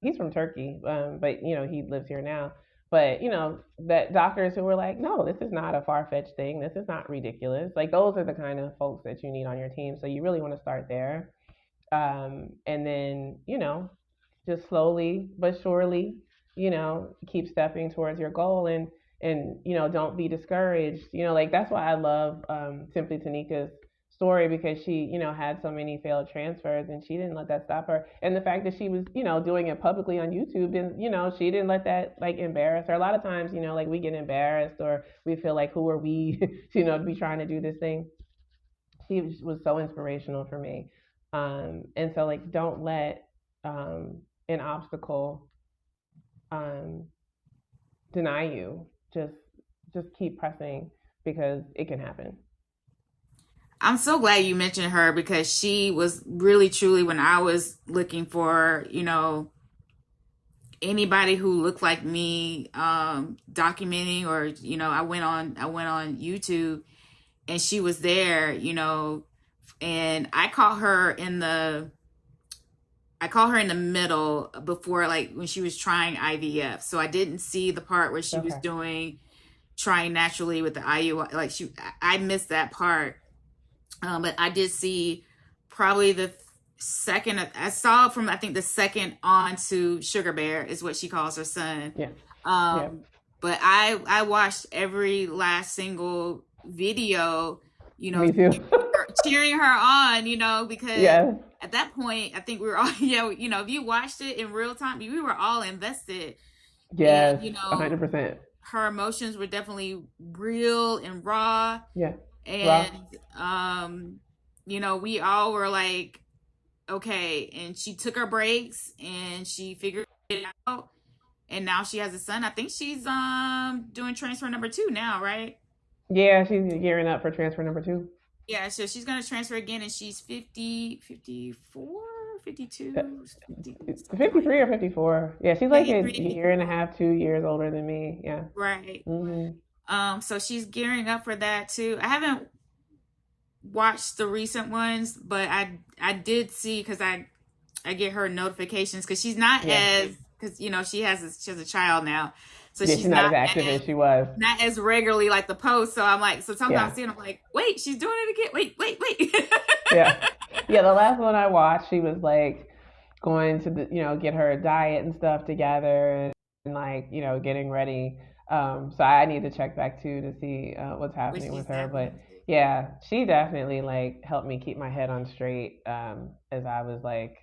he's from Turkey, but he lives here now. But that doctors who were like, no, this is not a far-fetched thing, this is not ridiculous, like those are the kind of folks that you need on your team. So you really want to start there. And then, just slowly but surely, keep stepping towards your goal. And don't be discouraged. Like that's why I love, Simply Tanika's story, because she, had so many failed transfers, and she didn't let that stop her. And the fact that she was, doing it publicly on YouTube, and she didn't let that like embarrass her. A lot of times, like we get embarrassed, or we feel like, who are we, to be trying to do this thing. She was so inspirational for me. And so, like, don't let, an obstacle, um, deny you. Just keep pressing, because it can happen. I'm so glad you mentioned her because she was really truly when I was looking for, anybody who looked like me, documenting, or, I went on YouTube and she was there, and I caught her in the middle before, like when she was trying IVF. So I didn't see the part where she was Okay. doing trying naturally with the IUI. Like I missed that part. But I did see probably the second. I saw from I think the second on to Sugar Bear is what she calls her son. Yeah. Yeah. Um, but I watched every last single video, Me too. cheering her on, because Yes. at that point I think we were all yeah, if you watched it in real time, we were all invested, and Yes. 100%. her emotions were definitely real and raw, Yeah. and Raw. um we all were like, okay, and she took her breaks and she figured it out, and now she has a son. I think she's doing transfer number 2 now, right? Yeah, she's gearing up for transfer number two. Yeah, so she's gonna transfer again, and she's 50, 54, Uh, 52, 50, something like 53 or 54. Yeah, she's like a 53. year and a half, 2 years older than me. Yeah. Right. Hmm. So she's gearing up for that too. I haven't watched the recent ones, but I did see, because I get her notifications, because she's not Yeah. as, because she has a child now, so Yeah, she's she's not not as active as as she was. not as regularly like the post. So I'm like, so sometimes Yeah. I see it, I'm like, wait, she's doing it again. Wait. Yeah. Yeah, the last one I watched, she was like going to get her diet and stuff together, and like, getting ready. So I need to check back too to see, what's But happening she's with her. But definitely, yeah, she definitely like helped me keep my head on straight, as I was like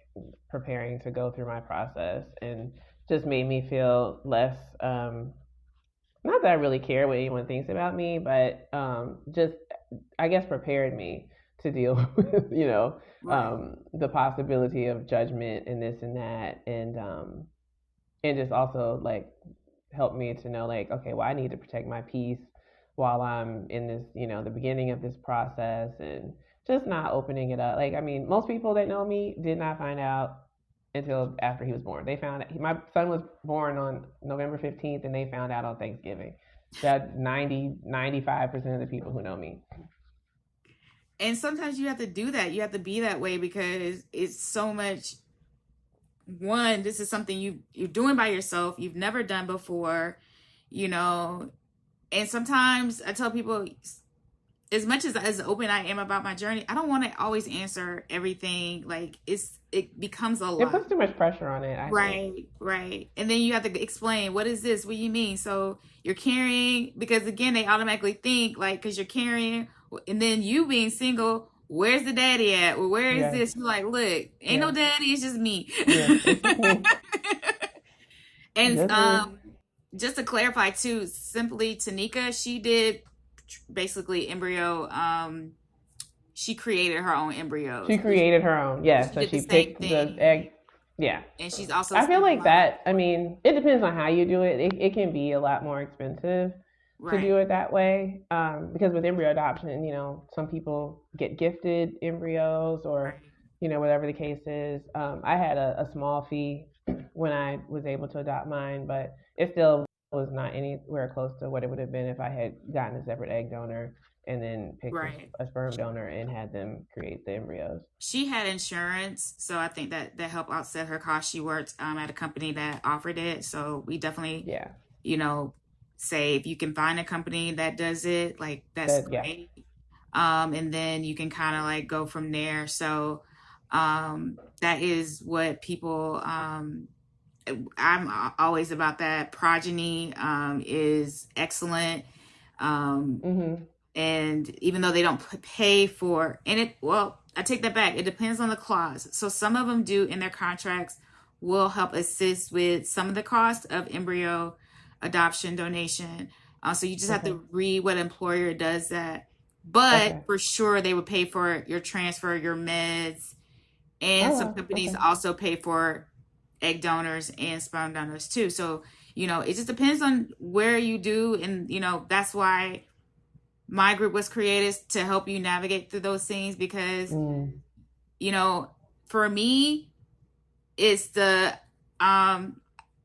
preparing to go through my process, and just made me feel less, not that I really care what anyone thinks about me, but, just, I guess, prepared me to deal with, Right. the possibility of judgment and this and that, and just also like helped me to know like, okay, well, I need to protect my peace while I'm in this, the beginning of this process, and just not opening it up. Like, I mean, most people that know me did not find out until after he was born. They found out my son was born on November 15th, and they found out on Thanksgiving. That 95% of the people who know me. And sometimes you have to do that. You have to be that way because it's so much. One, this is something you're doing by yourself. You've never done before, you know. And sometimes I tell people, as much as open I am about my journey, I don't want to always answer everything. Like it becomes a It lot. puts too much pressure on it, I think. Right, right. And then you have to explain, what is this? What do you mean? So you're carrying, because again, they automatically think like, because you're carrying, and then you being single, where's the daddy at? Or where is Yes, this? You're like, look, ain't no yes, daddy, it's just me. yes. It's just me. And Just me. just to clarify too, simply Tanika, she did basically embryo. She created her own embryos. She created her own. Yeah, She so did the she same picked the thing, egg. Yeah. and she's also I feel spent a like lot of money that, I for it. mean, it depends on how you do it. It can be a lot more expensive to do Right, it that way. Because with embryo adoption, some people get gifted embryos or, right, whatever the case is. I had a small fee when I was able to adopt mine, but it still was not anywhere close to what it would have been if I had gotten a separate egg donor and then picked right. a sperm donor and had them create the embryos. She had insurance, so I think that helped offset her cost. She worked at a company that offered it, so we definitely, Yeah. you know, say if you can find a company that does it, like that's That, yeah. great. And then you can kind of like go from there. So, that is what people. I'm always about that. Progeny is excellent. Um, Mhm. and even though they don't pay for, and it, well, I take that back, it depends on the clause. So some of them do in their contracts will help assist with some of the cost of embryo adoption donation. So you just have Okay. to read what employer does that, but Okay. for sure they would pay for your transfer, your meds, and Oh some wow. companies Okay. also pay for egg donors and sperm donors too. So it just depends on where you do, and that's why my group was created to help you navigate through those things, because Mm. you know for me it's the um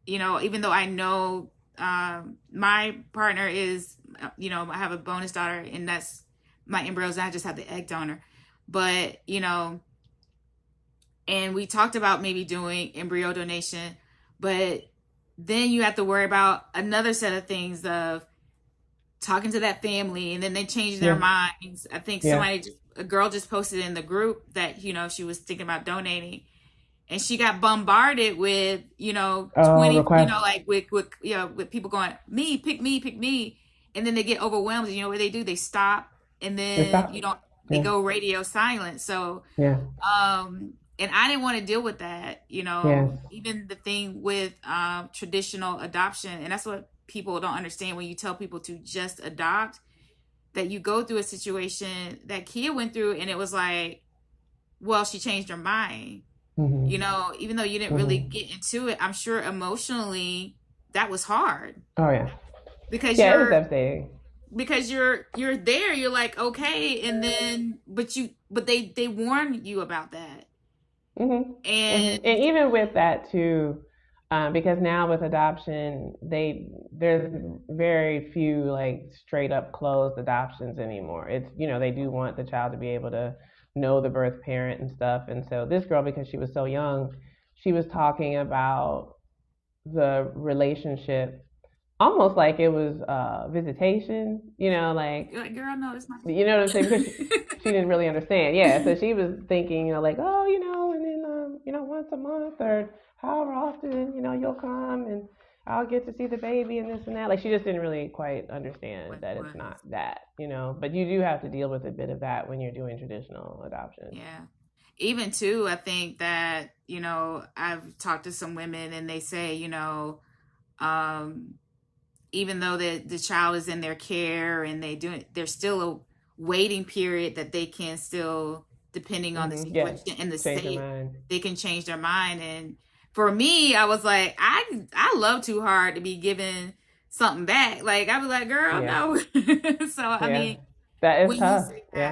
even though I know my partner is I have a bonus daughter, and that's my embryos, I just have the egg donor, but and we talked about maybe doing embryo donation, but then you have to worry about another set of things of talking to that family, and then they change their Yeah. minds. I think Yeah. a girl just posted in the group that she was thinking about donating, and she got bombarded with 20, Request. like with people going, me, pick me, and then they get overwhelmed, and what they do, they stop, and They then stop. they Yeah. go radio silent. So Yeah. and I didn't want to deal with that, Yes. even the thing with traditional adoption. And that's what people don't understand when you tell people to just adopt, that you go through a situation that Kia went through, and it was like, well, she changed her mind. Mhm. Even though you didn't really Mhm. get into it, I'm sure emotionally that was hard, Oh yeah. because Yeah. It was devastating. you're there, you're like, okay, and then but they warn you about that. Mhm. Mhm. And And even with that too, because now with adoption, there's very few like straight up closed adoptions anymore. It's they do want the child to be able to know the birth parent and stuff. And so this girl, because she was so young, she was talking about the relationship almost like it was visitation. Like, you're like, girl, no, it's not. you know what I'm saying? Because she didn't really understand. Yeah, so she was thinking, like, oh, and then, once a month or however often, you'll come and I'll get to see the baby and this and that. Like, she just didn't really quite understand What it that it's not was. that. But you do have to deal with a bit of that when you're doing traditional adoption. Yeah. Even too, I think that, I've talked to some women, and they say, um, even though the child is in their care and they're still waiting period that they can still, depending on the Yes. situation and the Change your state, mind. they can change their mind. And for me, I was like, I love too hard to be given something back. Like I was like, girl, Yeah. no. So I Yeah. mean, That is when you tough. say Yeah.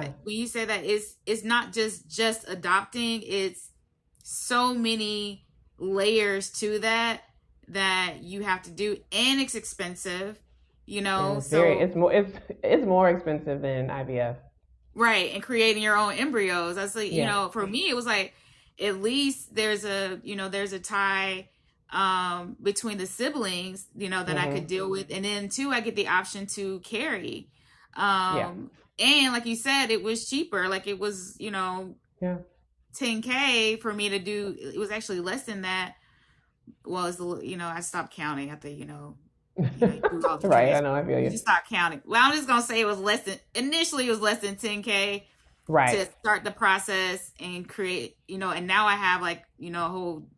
that, it's not just adopting, it's so many layers to that you have to do, and it's expensive, Yeah, it's very so it's more expensive than IVF. right, and creating your own embryos. That's like, Yeah. for me it was like, at least there's a tie between the siblings, that I could deal with, and then two, I get the option to carry, Yeah. and like you said, it was cheaper. Like it was, Yeah. 10K for me to do. It was actually less than that. Well, I stopped counting after, you do all the Right, I cash. know, I feel You you. just start counting. Well, I'm just gonna say it was initially it was less than 10K Right. to start the process and create, and now I have like, a whole,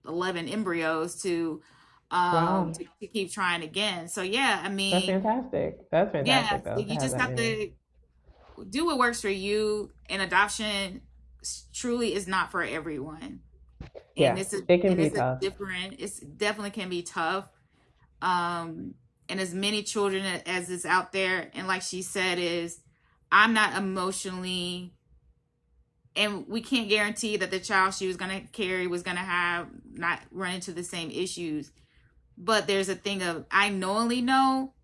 11 embryos Wow. to keep trying again. So yeah, I That's mean, fantastic. That's yeah, fantastic so though to you have just that have many. to do what works for you, and adoption truly is not for everyone. And Yeah, it can be it's a tough. different, it's definitely can be tough. And as many children as is out there, and like she said, is I'm not emotionally, and we can't guarantee that the child she was going to carry was going to have not run into the same issues, but there's a thing of, I knowingly know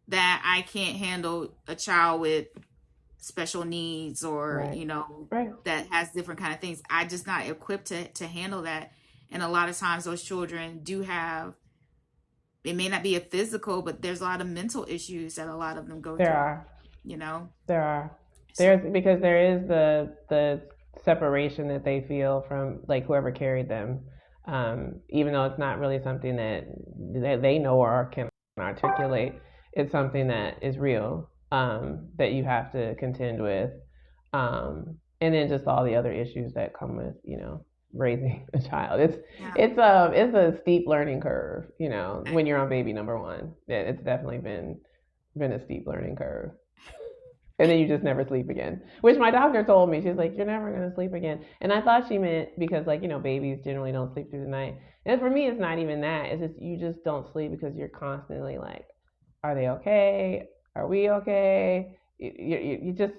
that I can't handle a child with special needs, or Right. Right. that has different kind of things. I just not equipped to handle that. And a lot of times those children do have, it may not be a physical, but there's a lot of mental issues that a lot of them go There through, are. you know There are. so There's because there is the separation that they feel from like whoever carried them. Even though it's not really something that they know or can articulate, it's something that is real, that you have to contend with. And then just all the other issues that come with, raising a child. yeah. It's a steep learning curve, when you're on baby number one. It's definitely been a steep learning curve. And then you just never sleep again. Which my doctor told me, she's like, "You're never gonna sleep again." And I thought she meant because, like, babies generally don't sleep through the night. And for me, it's not even that. It's just you just don't sleep because you're constantly like, "Are they okay? Are we okay?" You just,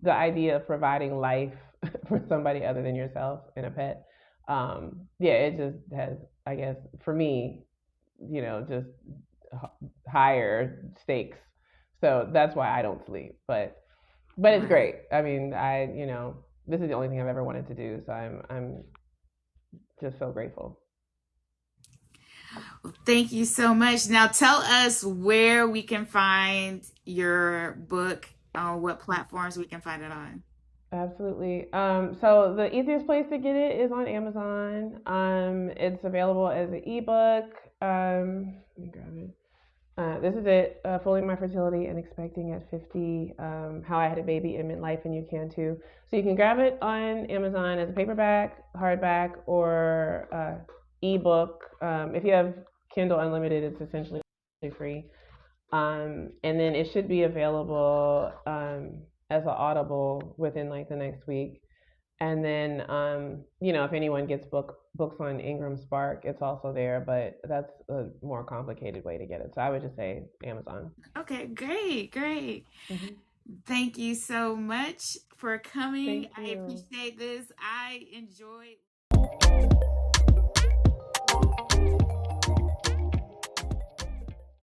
the idea of providing life for somebody other than yourself and a pet. Yeah, it just has, I guess, for me, just higher stakes. So that's why I don't sleep. But it's Right. great. I mean, this is the only thing I've ever wanted to do, so I'm just so grateful. Well, thank you so much. Now tell us where we can find your book, on what platforms we can find it on. Absolutely. So the easiest place to get it is on Amazon. It's available as an ebook. Let me grab it. This is it, Fully My Fertility and Expecting at 50, How I Had a Baby in Midlife and You Can Too. So you can grab it on Amazon as a paperback, hardback, or ebook. If you have Kindle Unlimited, it's essentially free. And then it should be available as an Audible within like the next week. And then, if anyone gets books on Ingram Spark, it's also there, but that's a more complicated way to get it. So I would just say Amazon. Okay, great. Hmm. Thank you so much for coming. Thank I you. appreciate this. I enjoyed